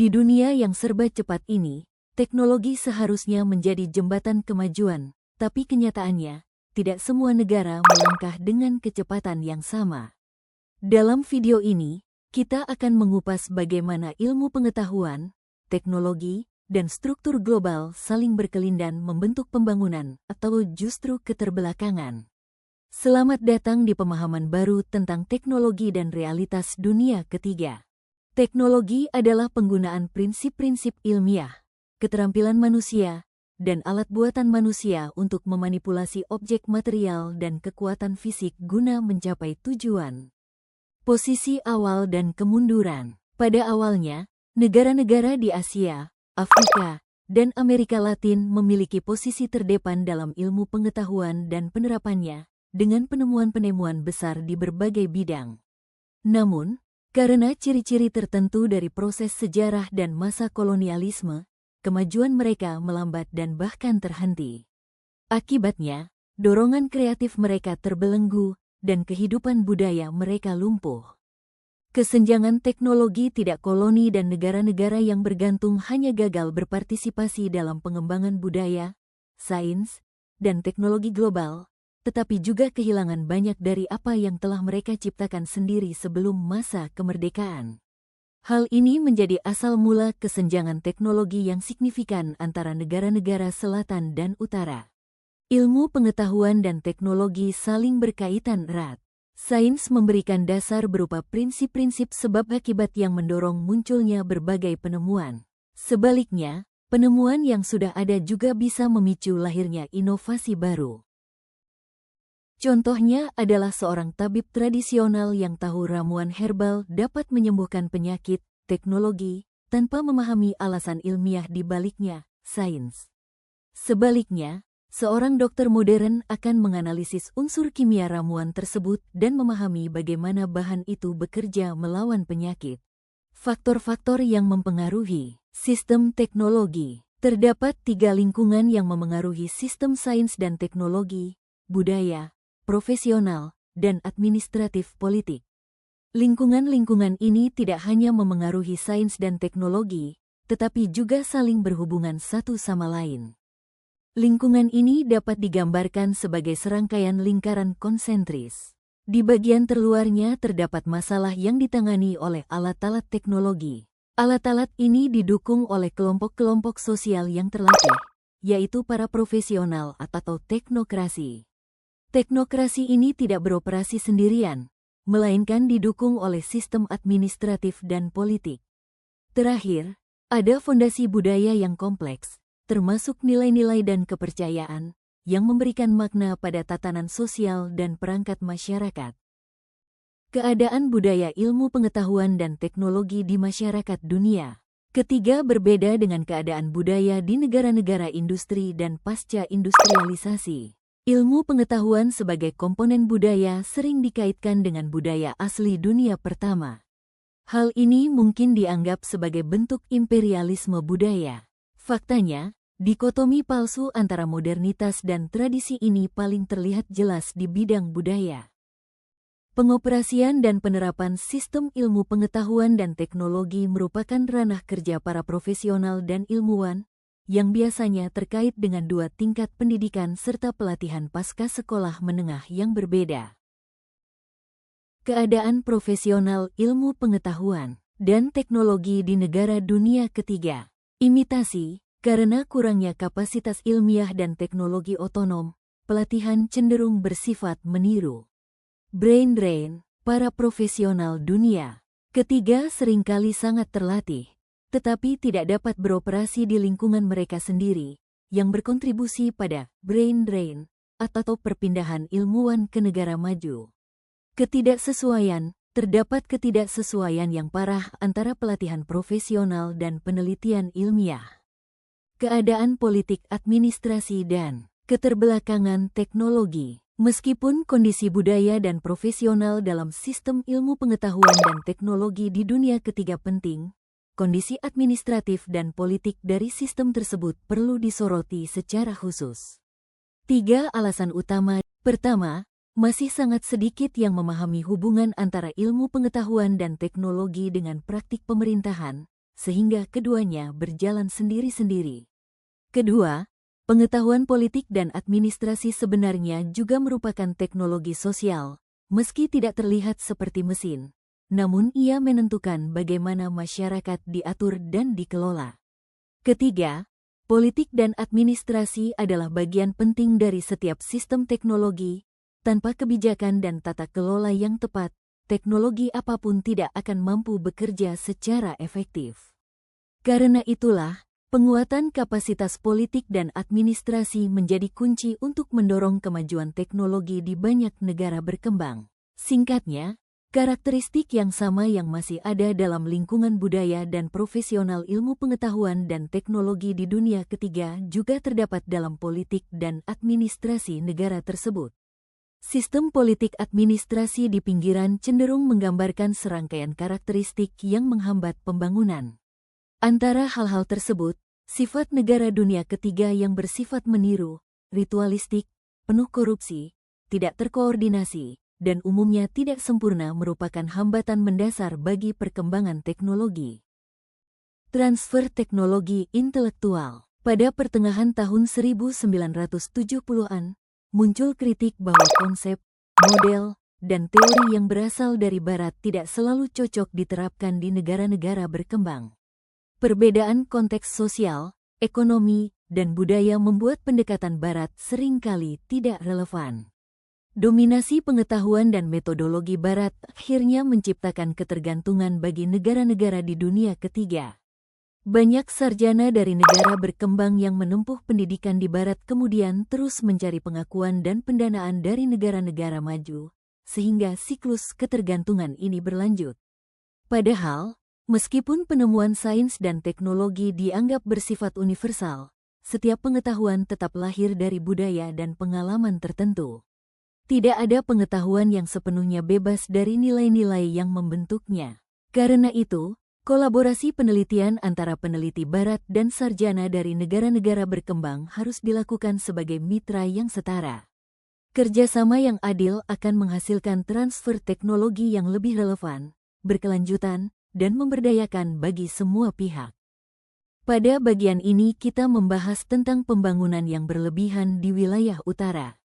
Di dunia yang serba cepat ini, teknologi seharusnya menjadi jembatan kemajuan, tapi kenyataannya, tidak semua negara melangkah dengan kecepatan yang sama. Dalam video ini, kita akan mengupas bagaimana ilmu pengetahuan, teknologi, dan struktur global saling berkelindan membentuk pembangunan atau justru keterbelakangan. Selamat datang di pemahaman baru tentang teknologi dan realitas dunia ketiga. Teknologi adalah penggunaan prinsip-prinsip ilmiah, keterampilan manusia, dan alat buatan manusia untuk memanipulasi objek material dan kekuatan fisik guna mencapai tujuan. Posisi awal dan kemunduran. Pada awalnya, negara-negara di Asia, Afrika, dan Amerika Latin memiliki posisi terdepan dalam ilmu pengetahuan dan penerapannya, dengan penemuan-penemuan besar di berbagai bidang. Namun, karena ciri-ciri tertentu dari proses sejarah dan masa kolonialisme, kemajuan mereka melambat dan bahkan terhenti. Akibatnya, dorongan kreatif mereka terbelenggu, dan kehidupan budaya mereka lumpuh. Kesenjangan teknologi tidak koloni dan negara-negara yang bergantung hanya gagal berpartisipasi dalam pengembangan budaya, sains, dan teknologi global, tetapi juga kehilangan banyak dari apa yang telah mereka ciptakan sendiri sebelum masa kemerdekaan. Hal ini menjadi asal mula kesenjangan teknologi yang signifikan antara negara-negara selatan dan utara. Ilmu pengetahuan dan teknologi saling berkaitan erat. Sains memberikan dasar berupa prinsip-prinsip sebab akibat yang mendorong munculnya berbagai penemuan. Sebaliknya, penemuan yang sudah ada juga bisa memicu lahirnya inovasi baru. Contohnya adalah seorang tabib tradisional yang tahu ramuan herbal dapat menyembuhkan penyakit, teknologi, tanpa memahami alasan ilmiah di baliknya, sains. Sebaliknya, seorang dokter modern akan menganalisis unsur kimia ramuan tersebut dan memahami bagaimana bahan itu bekerja melawan penyakit. Faktor-faktor yang mempengaruhi sistem teknologi. Terdapat 3 lingkungan yang memengaruhi sistem sains dan teknologi: budaya, profesional, dan administratif politik. Lingkungan-lingkungan ini tidak hanya memengaruhi sains dan teknologi, tetapi juga saling berhubungan satu sama lain. Lingkungan ini dapat digambarkan sebagai serangkaian lingkaran konsentris. Di bagian terluarnya terdapat masalah yang ditangani oleh alat-alat teknologi. Alat-alat ini didukung oleh kelompok-kelompok sosial yang terlatih, yaitu para profesional atau teknokrasi. Teknokrasi ini tidak beroperasi sendirian, melainkan didukung oleh sistem administratif dan politik. Terakhir, ada fondasi budaya yang kompleks, termasuk nilai-nilai dan kepercayaan, yang memberikan makna pada tatanan sosial dan perangkat masyarakat. Keadaan budaya ilmu pengetahuan dan teknologi di masyarakat dunia. Ketiga berbeda dengan keadaan budaya di negara-negara industri dan pasca industrialisasi. Ilmu pengetahuan sebagai komponen budaya sering dikaitkan dengan budaya asli dunia pertama. Hal ini mungkin dianggap sebagai bentuk imperialisme budaya. Faktanya, dikotomi palsu antara modernitas dan tradisi ini paling terlihat jelas di bidang budaya. Pengoperasian dan penerapan sistem ilmu pengetahuan dan teknologi merupakan ranah kerja para profesional dan ilmuwan, yang biasanya terkait dengan 2 tingkat pendidikan serta pelatihan pasca sekolah menengah yang berbeda. Keadaan profesional ilmu pengetahuan dan teknologi di negara dunia ketiga. Imitasi, karena kurangnya kapasitas ilmiah dan teknologi otonom, pelatihan cenderung bersifat meniru. Brain drain, para profesional dunia ketiga seringkali sangat terlatih, tetapi tidak dapat beroperasi di lingkungan mereka sendiri, yang berkontribusi pada brain drain atau perpindahan ilmuwan ke negara maju. Terdapat ketidaksesuaian yang parah antara pelatihan profesional dan penelitian ilmiah. Keadaan politik administrasi dan keterbelakangan teknologi. Meskipun kondisi budaya dan profesional dalam sistem ilmu pengetahuan dan teknologi di dunia ketiga penting, kondisi administratif dan politik dari sistem tersebut perlu disoroti secara khusus. 3 alasan utama. Pertama, masih sangat sedikit yang memahami hubungan antara ilmu pengetahuan dan teknologi dengan praktik pemerintahan, sehingga keduanya berjalan sendiri-sendiri. Kedua, pengetahuan politik dan administrasi sebenarnya juga merupakan teknologi sosial, meski tidak terlihat seperti mesin. Namun ia menentukan bagaimana masyarakat diatur dan dikelola. Ketiga, politik dan administrasi adalah bagian penting dari setiap sistem teknologi. Tanpa kebijakan dan tata kelola yang tepat, teknologi apapun tidak akan mampu bekerja secara efektif. Karena itulah, penguatan kapasitas politik dan administrasi menjadi kunci untuk mendorong kemajuan teknologi di banyak negara berkembang. Singkatnya, karakteristik yang sama yang masih ada dalam lingkungan budaya dan profesional ilmu pengetahuan dan teknologi di dunia ketiga juga terdapat dalam politik dan administrasi negara tersebut. Sistem politik administrasi di pinggiran cenderung menggambarkan serangkaian karakteristik yang menghambat pembangunan. Antara hal-hal tersebut, sifat negara dunia ketiga yang bersifat meniru, ritualistik, penuh korupsi, tidak terkoordinasi, dan umumnya tidak sempurna merupakan hambatan mendasar bagi perkembangan teknologi. Transfer teknologi intelektual. Pada pertengahan tahun 1970-an, muncul kritik bahwa konsep, model, dan teori yang berasal dari Barat tidak selalu cocok diterapkan di negara-negara berkembang. Perbedaan konteks sosial, ekonomi, dan budaya membuat pendekatan Barat seringkali tidak relevan. Dominasi pengetahuan dan metodologi Barat akhirnya menciptakan ketergantungan bagi negara-negara di dunia ketiga. Banyak sarjana dari negara berkembang yang menempuh pendidikan di Barat kemudian terus mencari pengakuan dan pendanaan dari negara-negara maju, sehingga siklus ketergantungan ini berlanjut. Padahal, meskipun penemuan sains dan teknologi dianggap bersifat universal, setiap pengetahuan tetap lahir dari budaya dan pengalaman tertentu. Tidak ada pengetahuan yang sepenuhnya bebas dari nilai-nilai yang membentuknya. Karena itu, kolaborasi penelitian antara peneliti Barat dan sarjana dari negara-negara berkembang harus dilakukan sebagai mitra yang setara. Kerjasama yang adil akan menghasilkan transfer teknologi yang lebih relevan, berkelanjutan, dan memberdayakan bagi semua pihak. Pada bagian ini kita membahas tentang pembangunan yang berlebihan di wilayah utara.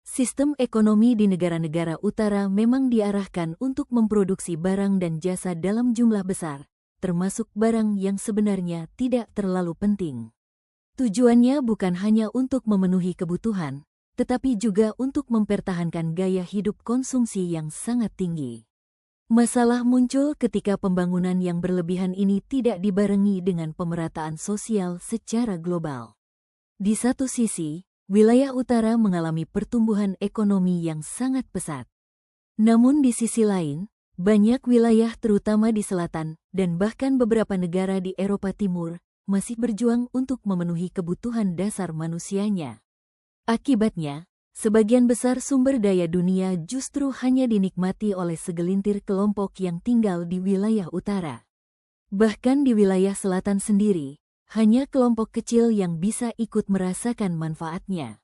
Sistem ekonomi di negara-negara utara memang diarahkan untuk memproduksi barang dan jasa dalam jumlah besar, termasuk barang yang sebenarnya tidak terlalu penting. Tujuannya bukan hanya untuk memenuhi kebutuhan, tetapi juga untuk mempertahankan gaya hidup konsumsi yang sangat tinggi. Masalah muncul ketika pembangunan yang berlebihan ini tidak dibarengi dengan pemerataan sosial secara global. Di satu sisi, wilayah utara mengalami pertumbuhan ekonomi yang sangat pesat. Namun di sisi lain, banyak wilayah terutama di selatan dan bahkan beberapa negara di Eropa Timur masih berjuang untuk memenuhi kebutuhan dasar manusianya. Akibatnya, sebagian besar sumber daya dunia justru hanya dinikmati oleh segelintir kelompok yang tinggal di wilayah utara. Bahkan di wilayah selatan sendiri, hanya kelompok kecil yang bisa ikut merasakan manfaatnya.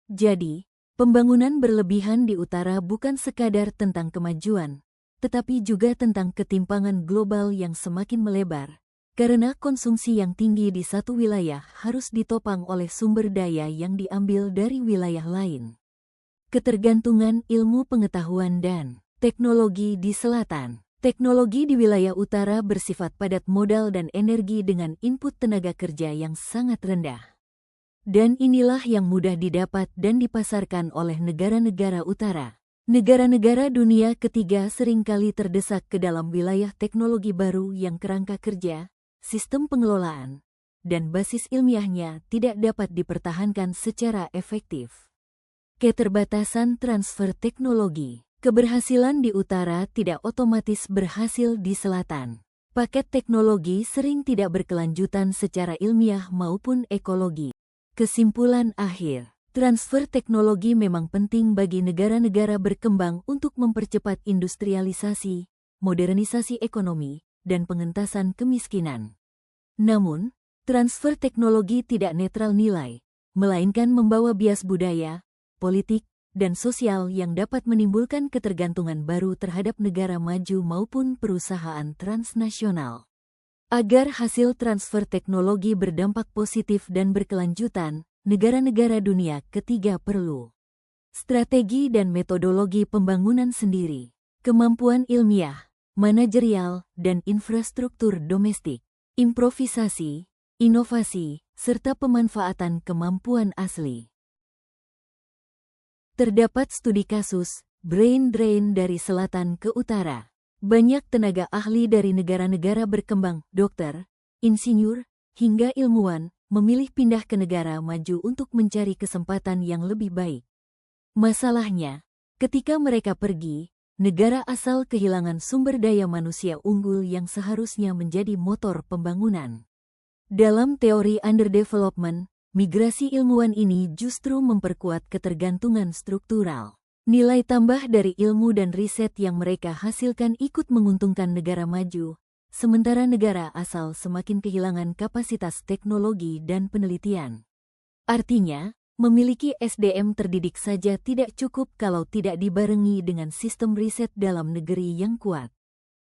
Jadi, pembangunan berlebihan di utara bukan sekadar tentang kemajuan, tetapi juga tentang ketimpangan global yang semakin melebar, karena konsumsi yang tinggi di satu wilayah harus ditopang oleh sumber daya yang diambil dari wilayah lain. Ketergantungan ilmu pengetahuan dan teknologi di selatan. Teknologi di wilayah utara bersifat padat modal dan energi dengan input tenaga kerja yang sangat rendah. Dan inilah yang mudah didapat dan dipasarkan oleh negara-negara utara. Negara-negara dunia ketiga seringkali terdesak ke dalam wilayah teknologi baru yang kerangka kerja, sistem pengelolaan, dan basis ilmiahnya tidak dapat dipertahankan secara efektif. Keterbatasan transfer teknologi. Keberhasilan di utara tidak otomatis berhasil di selatan. Paket teknologi sering tidak berkelanjutan secara ilmiah maupun ekologi. Kesimpulan akhir. Transfer teknologi memang penting bagi negara-negara berkembang untuk mempercepat industrialisasi, modernisasi ekonomi, dan pengentasan kemiskinan. Namun, transfer teknologi tidak netral nilai, melainkan membawa bias budaya, politik, dan sosial yang dapat menimbulkan ketergantungan baru terhadap negara maju maupun perusahaan transnasional. Agar hasil transfer teknologi berdampak positif dan berkelanjutan, negara-negara dunia ketiga perlu strategi dan metodologi pembangunan sendiri, kemampuan ilmiah, manajerial, dan infrastruktur domestik, improvisasi, inovasi, serta pemanfaatan kemampuan asli. Terdapat studi kasus brain drain dari selatan ke utara. Banyak tenaga ahli dari negara-negara berkembang, dokter, insinyur, hingga ilmuwan, memilih pindah ke negara maju untuk mencari kesempatan yang lebih baik. Masalahnya, ketika mereka pergi, negara asal kehilangan sumber daya manusia unggul yang seharusnya menjadi motor pembangunan. Dalam teori underdevelopment, migrasi ilmuwan ini justru memperkuat ketergantungan struktural. Nilai tambah dari ilmu dan riset yang mereka hasilkan ikut menguntungkan negara maju, sementara negara asal semakin kehilangan kapasitas teknologi dan penelitian. Artinya, memiliki SDM terdidik saja tidak cukup kalau tidak dibarengi dengan sistem riset dalam negeri yang kuat.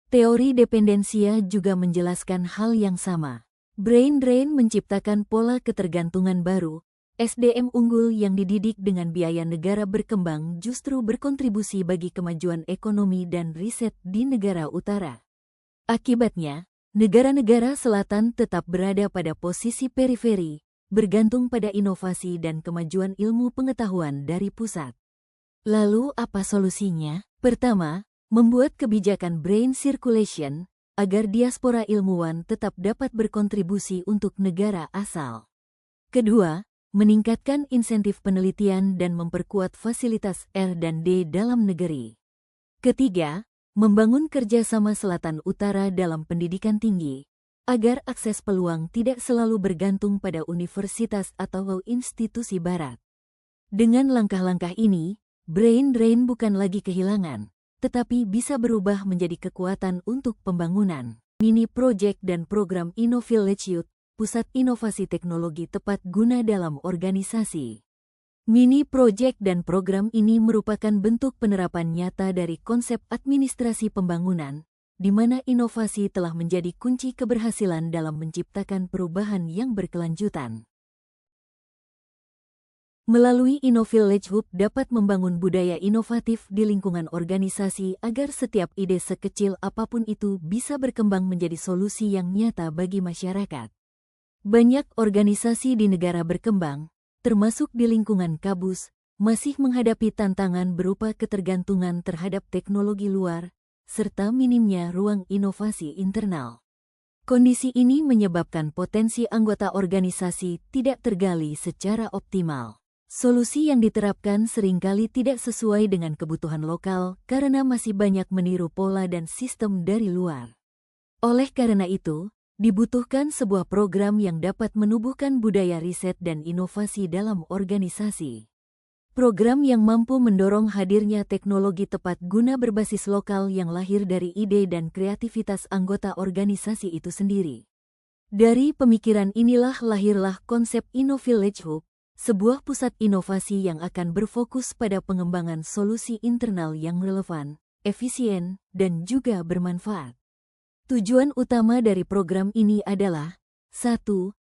Teori dependensia juga menjelaskan hal yang sama. Brain drain menciptakan pola ketergantungan baru. SDM unggul yang dididik dengan biaya negara berkembang justru berkontribusi bagi kemajuan ekonomi dan riset di negara utara. Akibatnya, negara-negara selatan tetap berada pada posisi periferi, bergantung pada inovasi dan kemajuan ilmu pengetahuan dari pusat. Lalu apa solusinya? Pertama, membuat kebijakan brain circulation agar diaspora ilmuwan tetap dapat berkontribusi untuk negara asal. Kedua, meningkatkan insentif penelitian dan memperkuat fasilitas R&D dalam negeri. Ketiga, membangun kerjasama selatan-utara dalam pendidikan tinggi, agar akses peluang tidak selalu bergantung pada universitas atau institusi barat. Dengan langkah-langkah ini, brain drain bukan lagi kehilangan, tetapi bisa berubah menjadi kekuatan untuk pembangunan. Mini project dan program InnoVillage Youth, Pusat Inovasi Teknologi Tepat Guna dalam Organisasi. Mini project dan program ini merupakan bentuk penerapan nyata dari konsep administrasi pembangunan, di mana inovasi telah menjadi kunci keberhasilan dalam menciptakan perubahan yang berkelanjutan. Melalui InnoVillage Hub dapat membangun budaya inovatif di lingkungan organisasi agar setiap ide sekecil apapun itu bisa berkembang menjadi solusi yang nyata bagi masyarakat. Banyak organisasi di negara berkembang, termasuk di lingkungan kampus, masih menghadapi tantangan berupa ketergantungan terhadap teknologi luar, serta minimnya ruang inovasi internal. Kondisi ini menyebabkan potensi anggota organisasi tidak tergali secara optimal. Solusi yang diterapkan seringkali tidak sesuai dengan kebutuhan lokal karena masih banyak meniru pola dan sistem dari luar. Oleh karena itu, dibutuhkan sebuah program yang dapat menumbuhkan budaya riset dan inovasi dalam organisasi. Program yang mampu mendorong hadirnya teknologi tepat guna berbasis lokal yang lahir dari ide dan kreativitas anggota organisasi itu sendiri. Dari pemikiran inilah lahirlah konsep InnoVillage Hub, sebuah pusat inovasi yang akan berfokus pada pengembangan solusi internal yang relevan, efisien, dan juga bermanfaat. Tujuan utama dari program ini adalah 1.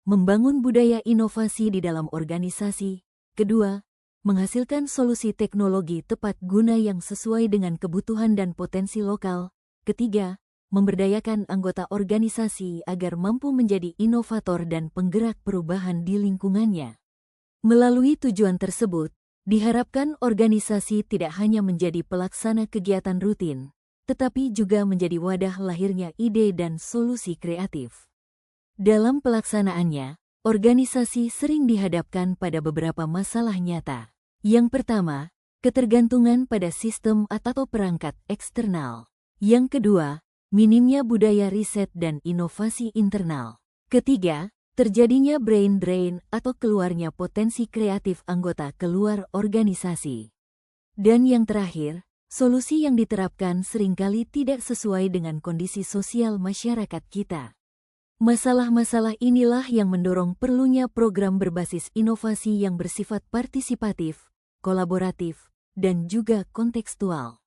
Membangun budaya inovasi di dalam organisasi. 2. Menghasilkan solusi teknologi tepat guna yang sesuai dengan kebutuhan dan potensi lokal. 3. Memberdayakan anggota organisasi agar mampu menjadi inovator dan penggerak perubahan di lingkungannya. Melalui tujuan tersebut, diharapkan organisasi tidak hanya menjadi pelaksana kegiatan rutin, tetapi juga menjadi wadah lahirnya ide dan solusi kreatif. Dalam pelaksanaannya, organisasi sering dihadapkan pada beberapa masalah nyata. Yang pertama, ketergantungan pada sistem atau perangkat eksternal. Yang kedua, minimnya budaya riset dan inovasi internal. Ketiga, terjadinya brain drain atau keluarnya potensi kreatif anggota keluar organisasi. Dan yang terakhir, solusi yang diterapkan seringkali tidak sesuai dengan kondisi sosial masyarakat kita. Masalah-masalah inilah yang mendorong perlunya program berbasis inovasi yang bersifat partisipatif, kolaboratif, dan juga kontekstual.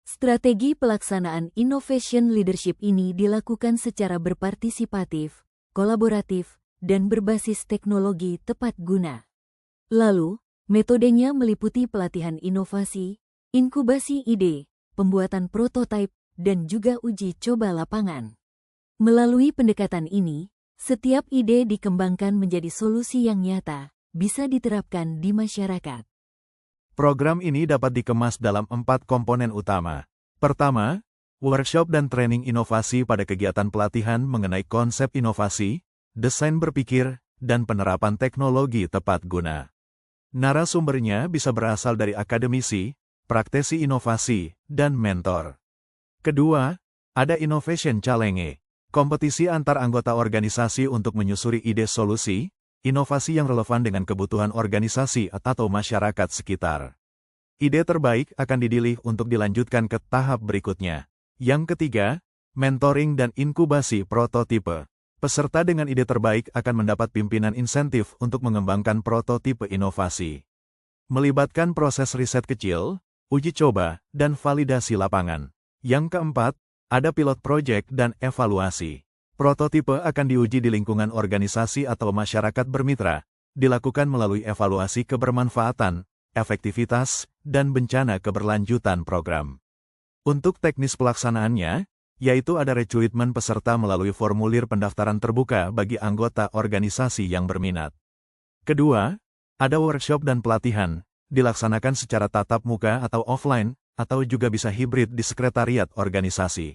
Strategi pelaksanaan Innovation Leadership ini dilakukan secara berpartisipatif, kolaboratif, dan berbasis teknologi tepat guna. Lalu, metodenya meliputi pelatihan inovasi, inkubasi ide, pembuatan prototipe, dan juga uji coba lapangan. Melalui pendekatan ini, setiap ide dikembangkan menjadi solusi yang nyata, bisa diterapkan di masyarakat. Program ini dapat dikemas dalam 4 komponen utama. Pertama, workshop dan training inovasi pada kegiatan pelatihan mengenai konsep inovasi, desain berpikir, dan penerapan teknologi tepat guna. Narasumbernya bisa berasal dari akademisi, praktisi inovasi, dan mentor. Kedua, ada Innovation Challenge, kompetisi antar anggota organisasi untuk menyusuri ide solusi, inovasi yang relevan dengan kebutuhan organisasi atau masyarakat sekitar. Ide terbaik akan dipilih untuk dilanjutkan ke tahap berikutnya. Yang ketiga, mentoring dan inkubasi prototipe. Peserta dengan ide terbaik akan mendapat pimpinan insentif untuk mengembangkan prototipe inovasi. Melibatkan proses riset kecil, uji coba, dan validasi lapangan. Yang keempat, ada pilot project dan evaluasi. Prototipe akan diuji di lingkungan organisasi atau masyarakat bermitra, dilakukan melalui evaluasi kebermanfaatan, efektivitas, dan bencana keberlanjutan program. Untuk teknis pelaksanaannya, yaitu ada rekrutmen peserta melalui formulir pendaftaran terbuka bagi anggota organisasi yang berminat. Kedua, ada workshop dan pelatihan, dilaksanakan secara tatap muka atau offline, atau juga bisa hibrid di sekretariat organisasi.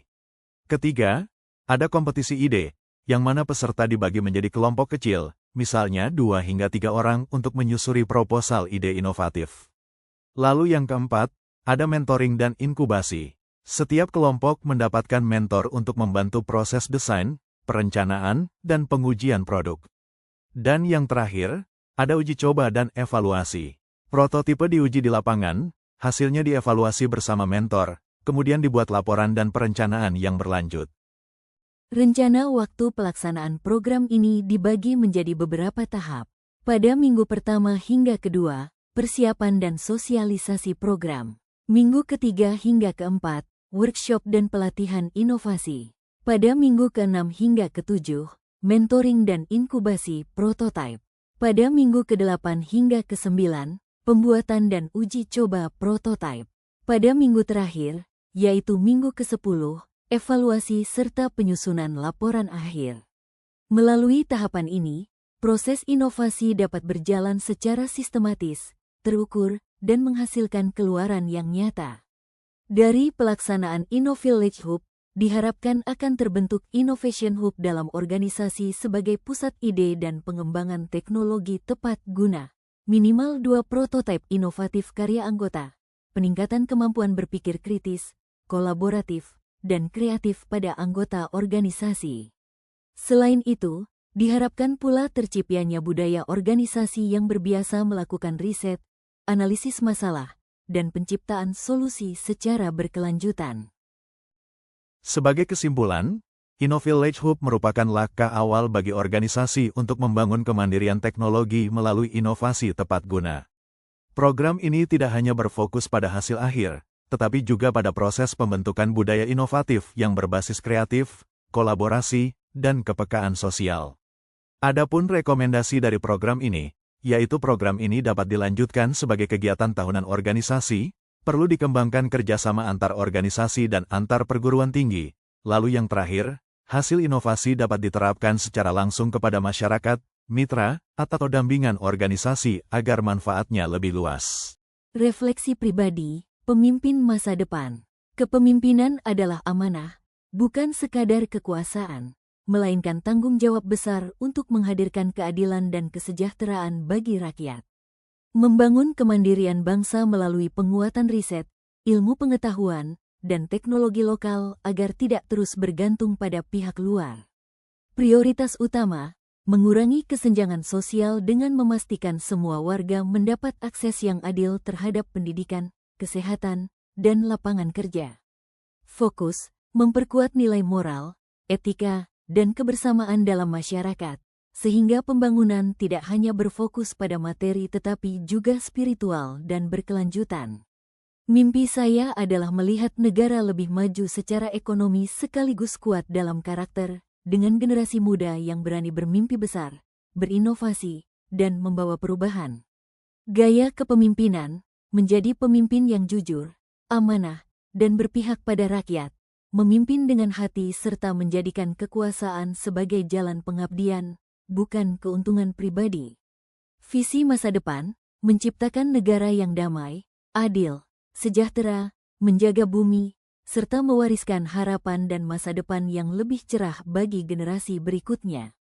Ketiga, ada kompetisi ide, yang mana peserta dibagi menjadi kelompok kecil, misalnya 2 hingga 3 orang untuk menyusuri proposal ide inovatif. Lalu yang keempat, ada mentoring dan inkubasi. Setiap kelompok mendapatkan mentor untuk membantu proses desain, perencanaan, dan pengujian produk. Dan yang terakhir, ada uji coba dan evaluasi. Prototipe diuji di lapangan, hasilnya dievaluasi bersama mentor, kemudian dibuat laporan dan perencanaan yang berlanjut. Rencana waktu pelaksanaan program ini dibagi menjadi beberapa tahap. Pada minggu pertama hingga kedua, persiapan dan sosialisasi program. Minggu ketiga hingga keempat, workshop dan pelatihan inovasi. Pada minggu ke-6 hingga ke-7, mentoring dan inkubasi prototipe. Pada minggu ke-8 hingga ke-9, pembuatan dan uji coba prototipe. Pada minggu terakhir, yaitu minggu ke-10, evaluasi serta penyusunan laporan akhir. Melalui tahapan ini, proses inovasi dapat berjalan secara sistematis, terukur, dan menghasilkan keluaran yang nyata. Dari pelaksanaan Innovillage Hub, diharapkan akan terbentuk Innovation Hub dalam organisasi sebagai pusat ide dan pengembangan teknologi tepat guna. Minimal 2 prototipe inovatif karya anggota, peningkatan kemampuan berpikir kritis, kolaboratif, dan kreatif pada anggota organisasi. Selain itu, diharapkan pula terciptanya budaya organisasi yang berbiasa melakukan riset, analisis masalah, dan penciptaan solusi secara berkelanjutan. Sebagai kesimpulan, Innovillage Hub merupakan langkah awal bagi organisasi untuk membangun kemandirian teknologi melalui inovasi tepat guna. Program ini tidak hanya berfokus pada hasil akhir, tetapi juga pada proses pembentukan budaya inovatif yang berbasis kreatif, kolaborasi, dan kepekaan sosial. Adapun rekomendasi dari program ini, yaitu program ini dapat dilanjutkan sebagai kegiatan tahunan organisasi, perlu dikembangkan kerjasama antar organisasi dan antar perguruan tinggi. Lalu yang terakhir, hasil inovasi dapat diterapkan secara langsung kepada masyarakat, mitra, atau dampingan organisasi agar manfaatnya lebih luas. Refleksi pribadi, pemimpin masa depan. Kepemimpinan adalah amanah, bukan sekadar kekuasaan, melainkan tanggung jawab besar untuk menghadirkan keadilan dan kesejahteraan bagi rakyat. Membangun kemandirian bangsa melalui penguatan riset, ilmu pengetahuan, dan teknologi lokal agar tidak terus bergantung pada pihak luar. Prioritas utama, mengurangi kesenjangan sosial dengan memastikan semua warga mendapat akses yang adil terhadap pendidikan, kesehatan, dan lapangan kerja. Fokus, memperkuat nilai moral, etika, dan kebersamaan dalam masyarakat, sehingga pembangunan tidak hanya berfokus pada materi tetapi juga spiritual dan berkelanjutan. Mimpi saya adalah melihat negara lebih maju secara ekonomi sekaligus kuat dalam karakter, dengan generasi muda yang berani bermimpi besar, berinovasi, dan membawa perubahan. Gaya kepemimpinan, menjadi pemimpin yang jujur, amanah, dan berpihak pada rakyat, memimpin dengan hati serta menjadikan kekuasaan sebagai jalan pengabdian, bukan keuntungan pribadi. Visi masa depan, menciptakan negara yang damai, adil, sejahtera, menjaga bumi, serta mewariskan harapan dan masa depan yang lebih cerah bagi generasi berikutnya.